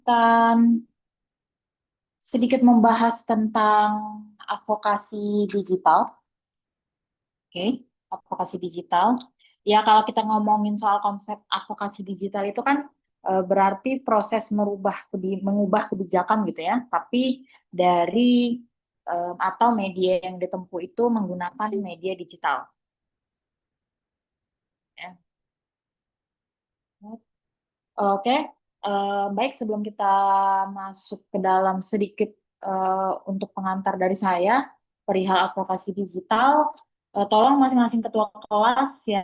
akan sedikit membahas tentang advokasi digital. Oke, advokasi digital. Ya, kalau kita ngomongin soal konsep advokasi digital itu kan berarti proses mengubah kebijakan gitu ya, tapi dari atau media yang ditempuh itu menggunakan media digital. Ya. Oke, baik sebelum kita masuk ke dalam sedikit untuk pengantar dari saya perihal advokasi digital, tolong masing-masing ketua kelas ya,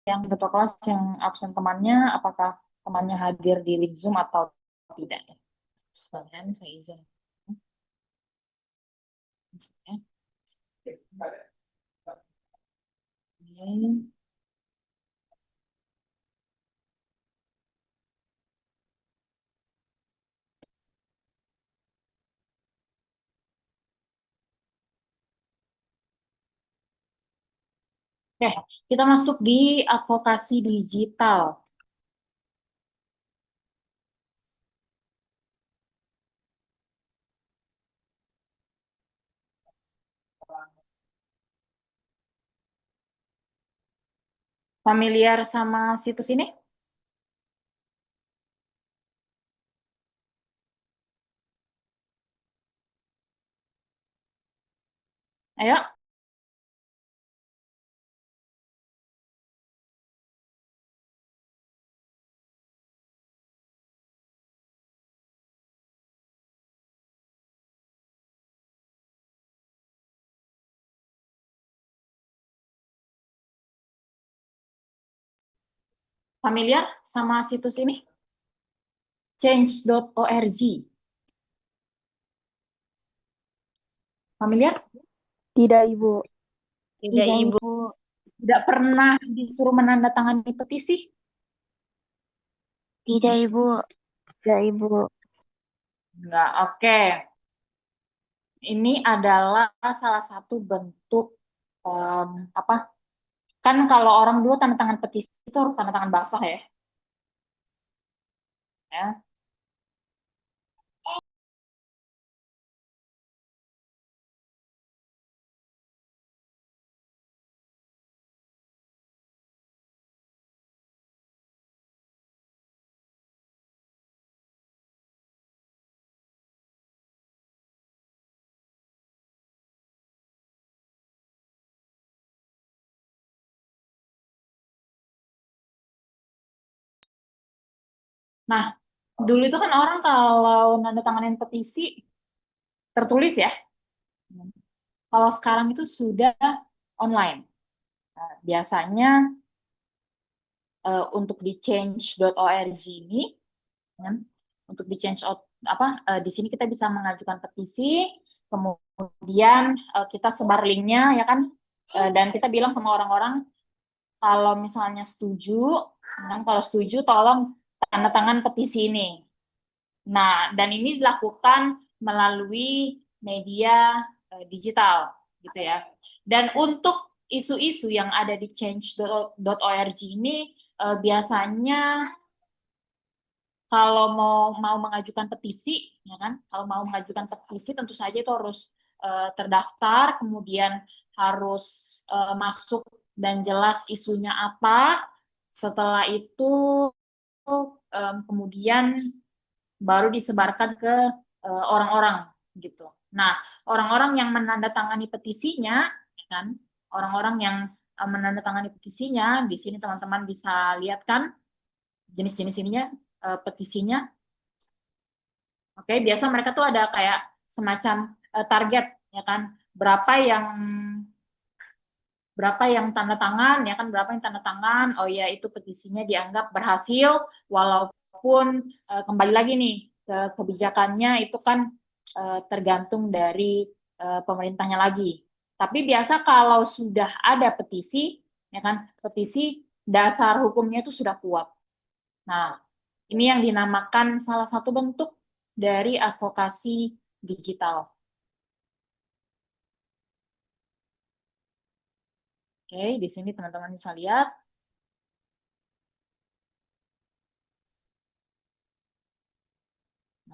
yang ketua kelas yang absen temannya, apakah temannya hadir di link Zoom atau tidak ya. Sebenarnya saya izin. Oke. Oke, kita masuk di advokasi digital. Familiar sama situs ini? Ayo. Familiar sama situs ini? Change.org. Familiar? Tidak, Ibu. Tidak, Ibu. Tidak pernah disuruh menandatangani petisi? Tidak, Ibu. Tidak, Ibu. Enggak, oke. Ini adalah salah satu bentuk em, apa? Kan kalau orang dulu tanda tangan petisi itu harus tanda tangan basah ya. Ya. Nah, dulu itu kan orang kalau nanda tanganin petisi tertulis ya. Kalau sekarang itu sudah online. Nah, biasanya untuk di change.org ini, kan, untuk di di sini kita bisa mengajukan petisi, kemudian kita sebar linknya ya kan, dan kita bilang sama orang-orang kalau misalnya setuju, kan kalau setuju tolong tanda tangan petisi ini. Nah, dan ini dilakukan melalui media digital gitu ya. Dan untuk isu-isu yang ada di change.org ini biasanya kalau mau mengajukan petisi, ya kan? Kalau mau mengajukan petisi tentu saja itu harus terdaftar, kemudian harus masuk dan jelas isunya apa. Setelah itu kemudian baru disebarkan ke orang-orang gitu. Nah, orang-orang yang menandatangani petisinya, ya kan? Orang-orang yang menandatangani petisinya, di sini teman-teman bisa lihat kan jenis-jenis ininya petisinya. Oke, biasa mereka tuh ada kayak semacam target ya kan, berapa yang berapa yang tanda tangan ya kan, berapa yang tanda tangan. Oh ya, itu petisinya dianggap berhasil walaupun kembali lagi nih ke kebijakannya itu kan tergantung dari pemerintahnya lagi. Tapi biasa kalau sudah ada petisi ya kan, petisi dasar hukumnya itu sudah kuat. Nah, ini yang dinamakan salah satu bentuk dari advokasi digital. Oke, di sini teman-teman bisa lihat.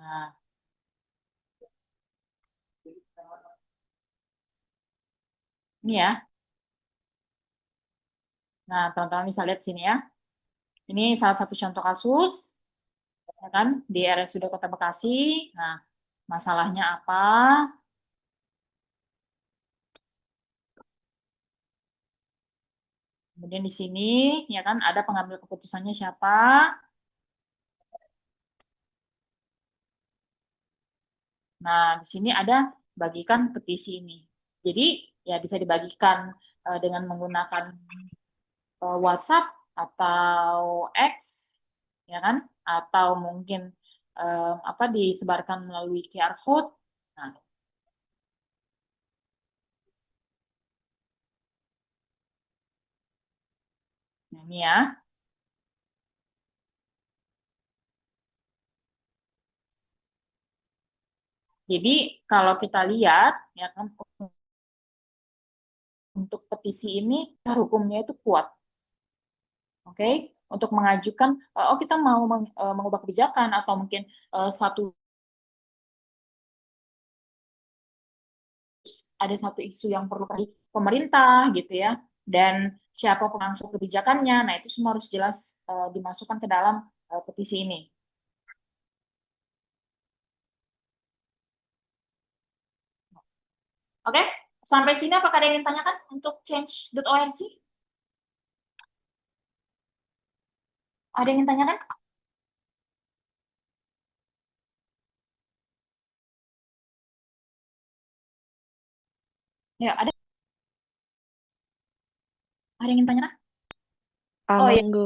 Nah, ini ya. Nah, teman-teman bisa lihat sini ya. Ini salah satu contoh kasus, ya kan, di RSUD Kota Bekasi. Nah, masalahnya apa? Kemudian di sini, ya kan, ada pengambil keputusannya siapa? Nah, di sini ada bagikan petisi ini. Jadi, ya bisa dibagikan dengan menggunakan WhatsApp atau X, ya kan? Atau mungkin apa disebarkan melalui QR code. Nah, ini ya. Jadi kalau kita lihat, ya kan, untuk petisi ini hukumnya itu kuat, oke? Untuk mengajukan, oh kita mau mengubah kebijakan atau mungkin satu ada satu isu yang perlu di pemerintah gitu ya, dan siapa pelangsung kebijakannya, nah itu semua harus jelas dimasukkan ke dalam petisi ini. Oke, sampai sini apakah ada yang ingin tanyakan untuk change.org? Ada yang ingin tanyakan? Ya, ada yang ingin tanyakan? Oh iya, Aman, Bu.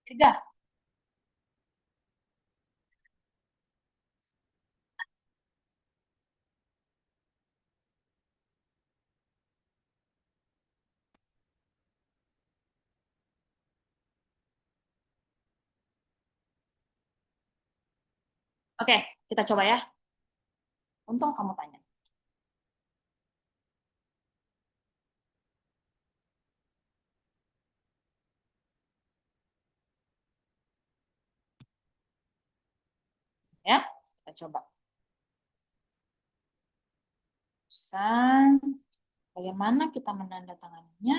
Dirga. Oke, kita coba ya. Untung kamu tanya. Ya, kita coba. Pesan, bagaimana kita menandatanganinya?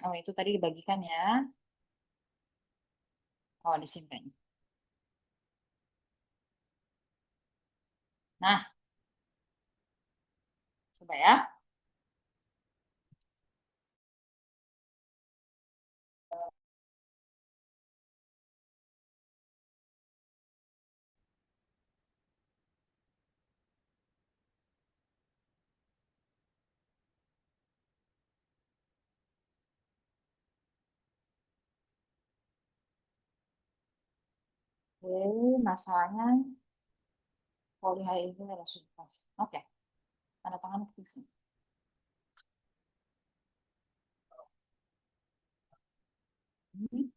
Oh, itu tadi dibagikan ya. Oh, di sini kayaknya. Nah, coba ya. Oke, masalahnya poli HIV adalah substansi. Oke, tanda tangan petisi. Hmm,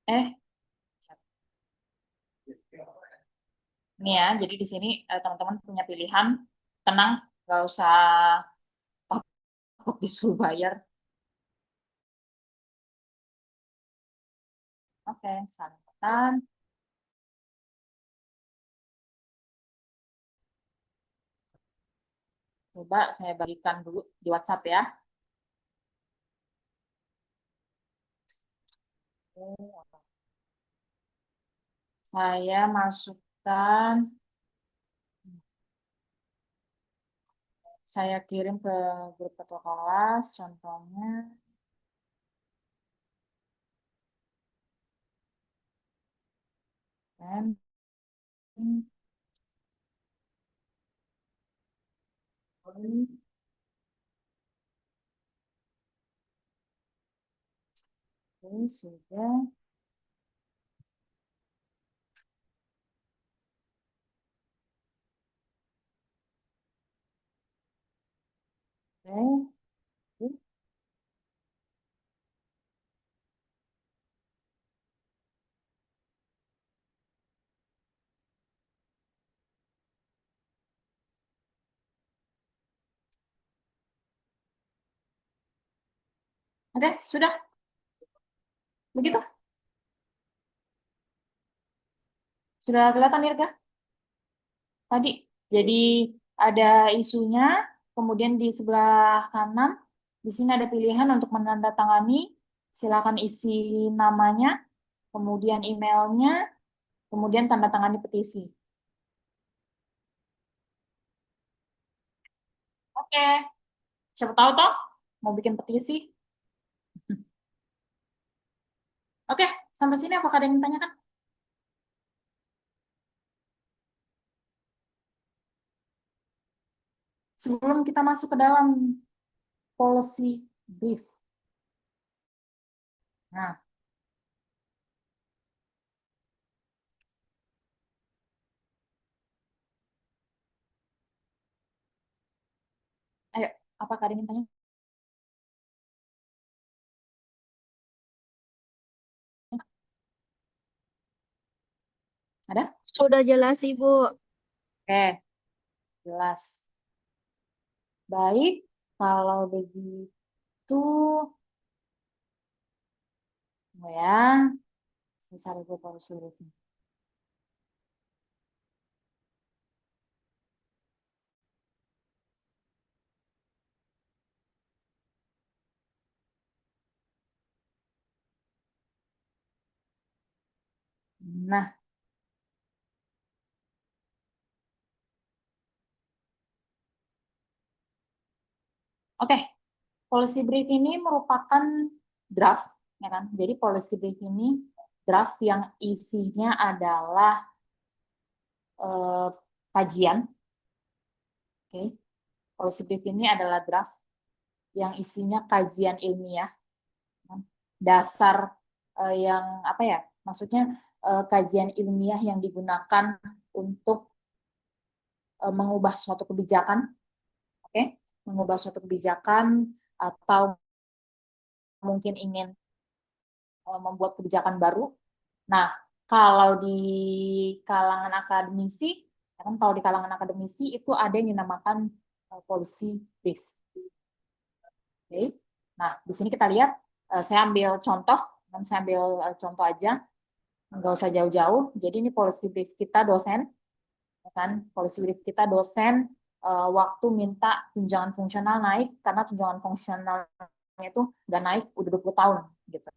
Eh, ini ya, jadi di sini teman-teman punya pilihan, tenang, nggak usah takut disuruh bayar. Oke, santan. Coba saya bagikan dulu di WhatsApp ya. Saya masukkan, saya kirim ke grup ketua kelas, contohnya. Dan oke, sudah. Oke. Oke, sudah? Begitu? Sudah kelihatan, Irga? Tadi. Jadi ada isunya, kemudian di sebelah kanan, di sini ada pilihan untuk menandatangani. Silakan isi namanya, kemudian emailnya, kemudian tanda tangani petisi. Oke, siapa tahu toh mau bikin petisi. Oke, sampai sini apakah ada yang ditanyakan? Sebelum kita masuk ke dalam policy brief. Nah, ayo, apakah ada yang tanya? Ada? Sudah jelas, Ibu. Oke, jelas. Baik, kalau begitu, ya, selesai gue baru suruh. Nah, oke. Policy brief ini merupakan draft, ya kan? Jadi policy brief ini draft yang isinya adalah kajian. Oke. Policy brief ini adalah draft yang isinya kajian ilmiah, kan? Dasar yang apa ya? Maksudnya kajian ilmiah yang digunakan untuk mengubah suatu kebijakan, oke? Mengubah suatu kebijakan atau mungkin ingin membuat kebijakan baru. Nah, kalau di kalangan akademisi, ya kan kalau di kalangan akademisi itu ada yang dinamakan policy brief. Oke. Nah, di sini kita lihat, saya ambil contoh, dan saya ambil contoh aja, nggak usah jauh-jauh. Jadi ini policy brief kita dosen, ya kan? Policy brief kita dosen waktu minta tunjangan fungsional naik karena tunjangan fungsionalnya itu nggak naik udah 20 tahun gitu,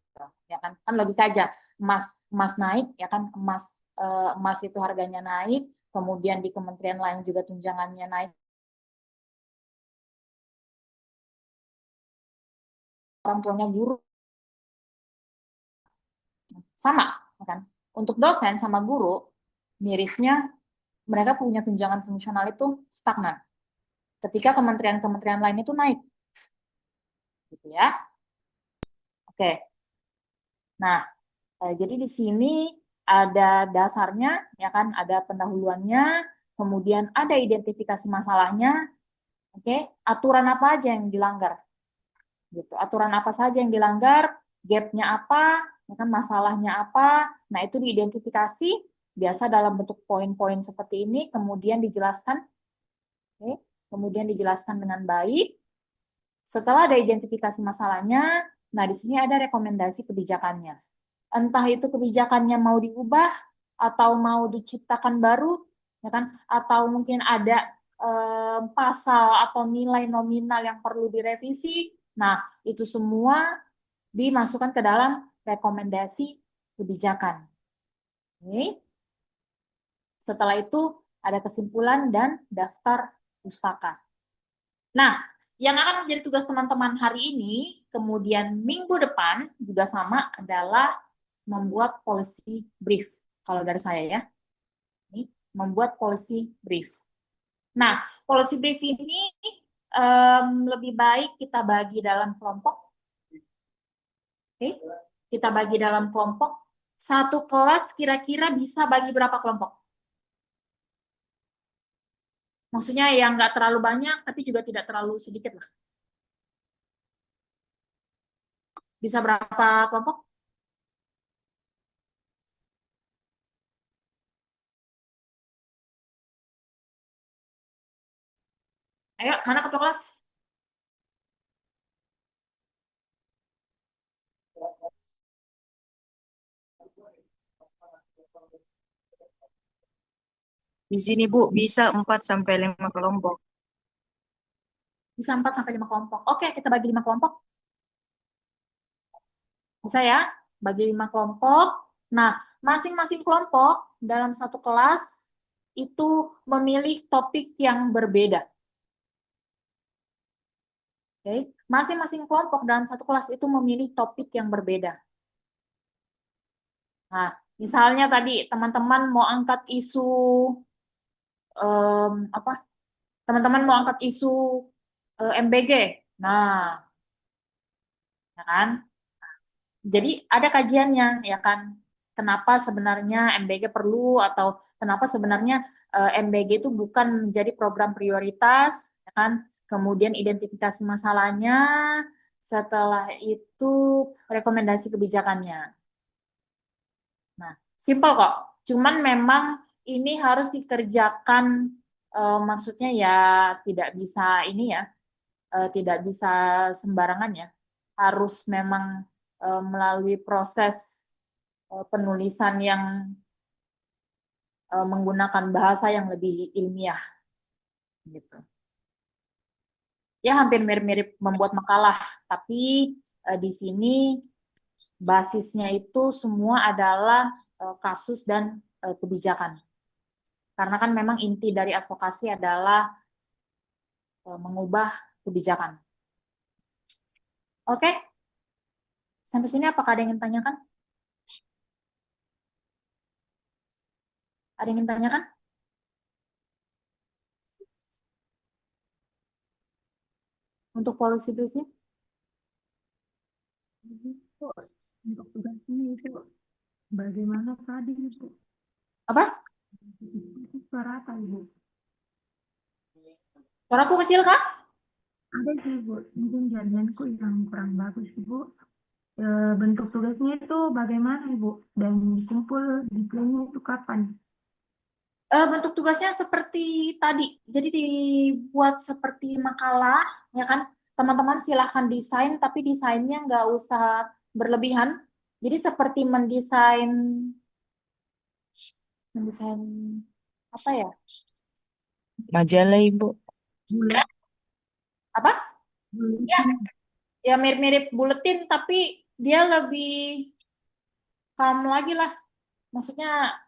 ya kan? Kan logika aja, emas emas naik, ya kan? Emas itu harganya naik, kemudian di kementerian lain juga tunjangannya naik, orang tuanya guru sama, ya kan? Untuk dosen sama guru mirisnya mereka punya tunjangan fungsional itu stagnan ketika kementerian-kementerian lain itu naik, gitu ya. Oke. Nah, jadi di sini ada dasarnya, ya kan, ada pendahuluannya, kemudian ada identifikasi masalahnya, oke, aturan apa aja yang dilanggar, gitu. Aturan apa saja yang dilanggar, gapnya apa, ya kan, masalahnya apa. Nah, itu diidentifikasi, biasa dalam bentuk poin-poin seperti ini, kemudian dijelaskan, oke, kemudian dijelaskan dengan baik. Setelah ada identifikasi masalahnya, nah di sini ada rekomendasi kebijakannya. Entah itu kebijakannya mau diubah atau mau diciptakan baru, ya kan? Atau mungkin ada pasal atau nilai nominal yang perlu direvisi. Nah, itu semua dimasukkan ke dalam rekomendasi kebijakan. Oke. Setelah itu ada kesimpulan dan daftar pustaka. Nah, yang akan menjadi tugas teman-teman hari ini, kemudian minggu depan juga sama adalah membuat policy brief. Kalau dari saya ya, ini membuat policy brief. Nah, policy brief ini lebih baik kita bagi dalam kelompok. Oke, kita bagi dalam kelompok. Satu kelas kira-kira bisa bagi berapa kelompok? Maksudnya yang nggak terlalu banyak, tapi juga tidak terlalu sedikit lah. Bisa berapa kelompok? Ayo, mana ketua kelas? Di sini Bu bisa 4 sampai 5 kelompok. Bisa 4 sampai 5 kelompok. Oke, kita bagi 5 kelompok. Bisa ya? Bagi 5 kelompok. Nah, masing-masing kelompok dalam satu kelas itu memilih topik yang berbeda. Oke, masing-masing kelompok dalam satu kelas itu memilih topik yang berbeda. Nah, misalnya tadi teman-teman mau angkat isu apa? Teman-teman mau angkat isu MBG. Nah, ya kan? Jadi ada kajiannya, ya kan? Kenapa sebenarnya MBG perlu atau kenapa sebenarnya MBG itu bukan menjadi program prioritas, ya kan? Kemudian identifikasi masalahnya, setelah itu rekomendasi kebijakannya. Nah, simpel kok. Cuman memang ini harus dikerjakan, maksudnya ya tidak bisa ini ya, tidak bisa sembarangan ya. Harus memang melalui proses penulisan yang menggunakan bahasa yang lebih ilmiah gitu. Ya hampir mirip-mirip membuat makalah, tapi di sini basisnya itu semua adalah kasus dan kebijakan. Karena kan memang inti dari advokasi adalah mengubah kebijakan. Oke, sampai sini apakah ada yang ingin tanyakan? Ada yang ingin tanyakan? Untuk policy briefing? Bu, untuk tugasnya itu bagaimana tadi Bu? Apa? Itu suara apa Ibu? Suaraku kecil kah? Ada sih Bu, mungkin jaringanku yang kurang bagus Bu. Bentuk tugasnya itu bagaimana Ibu? Dan kumpul diplomnya itu kapan? Bentuk tugasnya seperti tadi. Jadi dibuat seperti makalah, ya kan? Teman-teman silahkan desain, tapi desainnya nggak usah berlebihan. Jadi seperti mendesain apa ya? Majalah Ibu. Bulan, Apa? Ya, bulan. ya mirip-mirip buletin, tapi dia lebih calm lagi lah. Maksudnya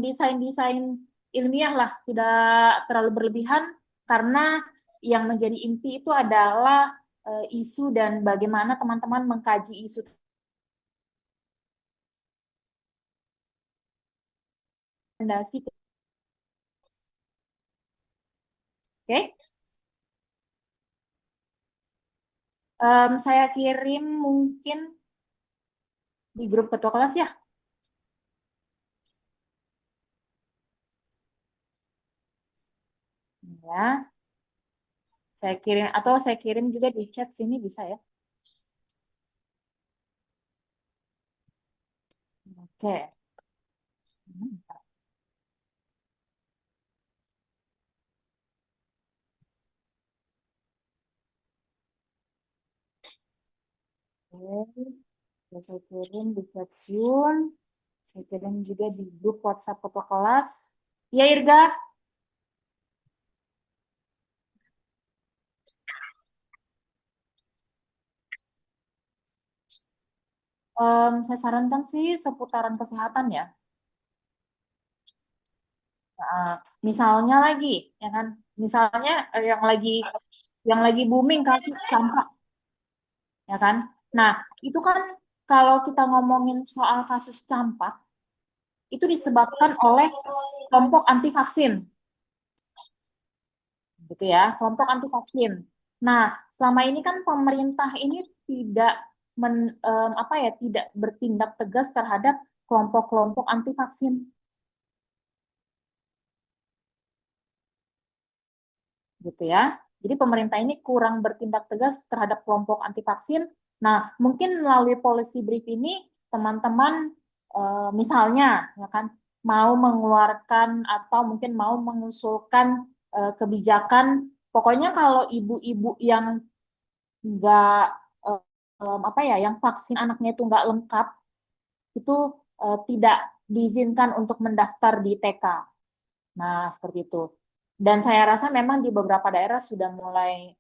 desain-desain ilmiah lah, tidak terlalu berlebihan, karena yang menjadi inti itu adalah isu dan bagaimana teman-teman mengkaji isu. Rekomendasi. Oke. Saya kirim mungkin di grup ketua kelas ya. Ya, saya kirim atau saya kirim juga di chat sini bisa ya. Oke. Oke. Saya kirim di chat Zoom. Saya kirim juga di grup WhatsApp ketua kelas. Ya, Irga. Saya sarankan sih seputaran kesehatan ya. Nah, misalnya lagi, ya kan? Misalnya yang lagi booming kasus campak, ya kan? Nah, itu kan kalau kita ngomongin soal kasus campak, itu disebabkan oleh kelompok anti vaksin, gitu ya, kelompok anti vaksin. Nah, selama ini kan pemerintah ini tidak apa ya, tidak bertindak tegas terhadap kelompok-kelompok anti vaksin. Gitu ya. Jadi pemerintah ini kurang bertindak tegas terhadap kelompok anti vaksin. Nah, mungkin melalui policy brief ini teman-teman misalnya ya kan mau mengeluarkan atau mungkin mau mengusulkan kebijakan. Pokoknya kalau ibu-ibu yang nggak apa ya, yang vaksin anaknya itu nggak lengkap, itu tidak diizinkan untuk mendaftar di TK. Nah, seperti itu. Dan saya rasa memang di beberapa daerah sudah mulai,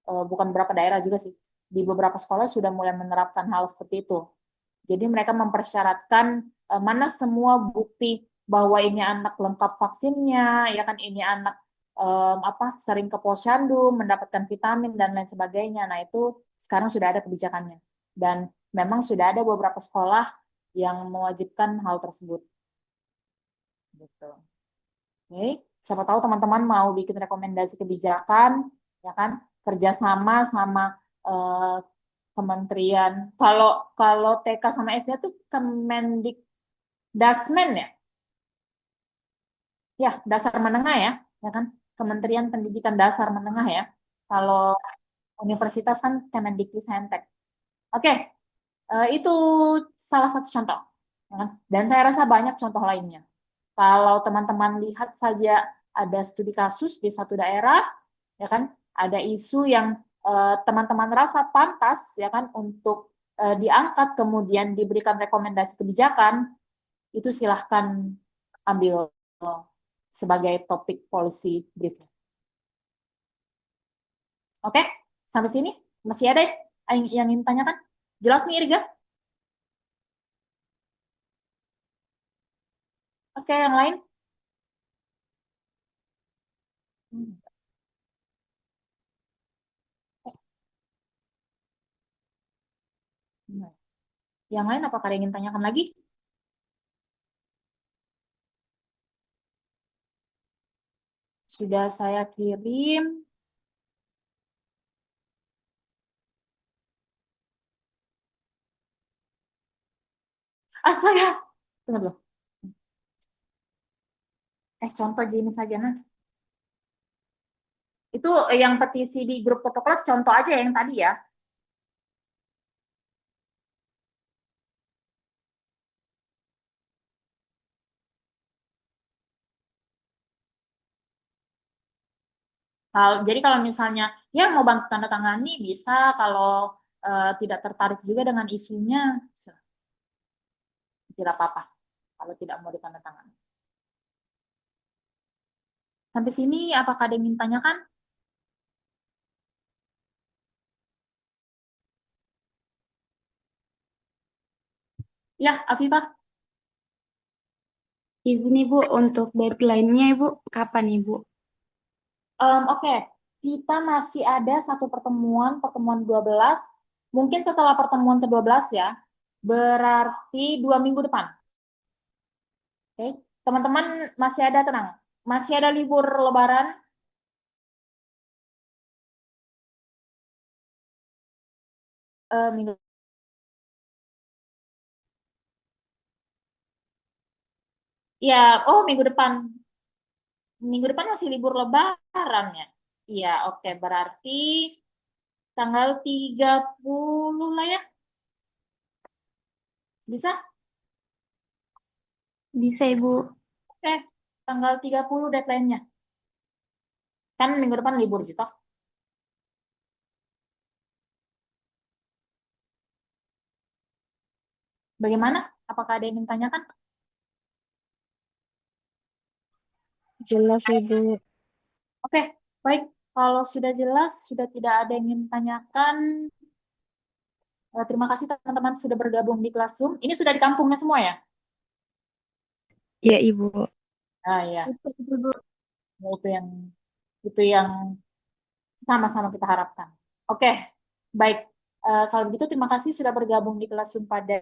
bukan beberapa daerah juga sih, di beberapa sekolah sudah mulai menerapkan hal seperti itu. Jadi mereka mempersyaratkan mana semua bukti bahwa ini anak lengkap vaksinnya, ya kan ini anak sering ke posyandu, mendapatkan vitamin dan lain sebagainya. Nah, itu sekarang sudah ada kebijakannya. Dan memang sudah ada beberapa sekolah yang mewajibkan hal tersebut. Gitu. Oke, siapa tahu teman-teman mau bikin rekomendasi kebijakan, ya kan, kerjasama sama kementerian. Kalau TK sama SD itu Kemendikdasmen ya, ya dasar menengah ya kan, Kementerian Pendidikan Dasar Menengah ya. Kalau universitas kan Kemendikbudristek. Oke, itu salah satu contoh, ya kan? Dan saya rasa banyak contoh lainnya. Kalau teman-teman lihat saja ada studi kasus di satu daerah, ya kan, ada isu yang teman-teman rasa pantas, ya kan, untuk diangkat kemudian diberikan rekomendasi kebijakan, itu silahkan ambil sebagai topik policy briefnya. Oke, sampai sini masih ada yang ingin tanyakan? Jelas nih Irga? Oke, yang lain? Yang lain apakah ada yang ingin tanyakan lagi? Sudah saya kirim. Saya tunggu dulu. Contoh jenis saja nah. Itu yang petisi di grup foto kelas contoh aja yang tadi ya. Jadi kalau misalnya ya mau bantu tanda tangani bisa, kalau tidak tertarik juga dengan isunya tidak apa-apa kalau tidak mau ditandatangani. Sampai sini apakah ada yang ingin tanyakan? Ya, Afifah. Izin Ibu, untuk deadline-nya Ibu, kapan Ibu? Oke, kita masih ada satu pertemuan 12, mungkin setelah pertemuan ke-12 ya, berarti 2 minggu depan. Oke, teman-teman masih ada, tenang, masih ada libur Lebaran. Minggu ya, minggu depan masih libur Lebaran ya. Iya, oke, berarti tanggal 30 lah ya. Bisa? Bisa Ibu. Oke, tanggal 30 deadline-nya. Kan minggu depan libur sih toh. Bagaimana? Apakah ada yang ingin tanyakan? Jelas Ibu. Oke, baik. Kalau sudah jelas, sudah tidak ada yang ingin tanyakan. Terima kasih teman-teman sudah bergabung di kelas Zoom. Ini sudah di kampungnya semua ya? Ya, Ibu. Ya. Itu Ibu. Itu yang sama-sama kita harapkan. Oke, baik. Kalau begitu terima kasih sudah bergabung di kelas Zoom pada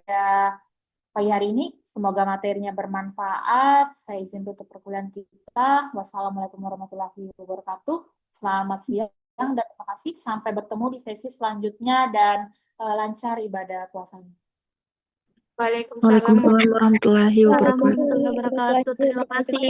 pagi hari ini. Semoga materinya bermanfaat. Saya izin tutup perkuliahan kita. Wassalamualaikum warahmatullahi wabarakatuh. Selamat siang dan terima kasih. Sampai bertemu di sesi selanjutnya dan lancar ibadah puasanya. Waalaikumsalam warahmatullahi wabarakatuh. Warahmatullahi wabarakatuh. Terima kasih.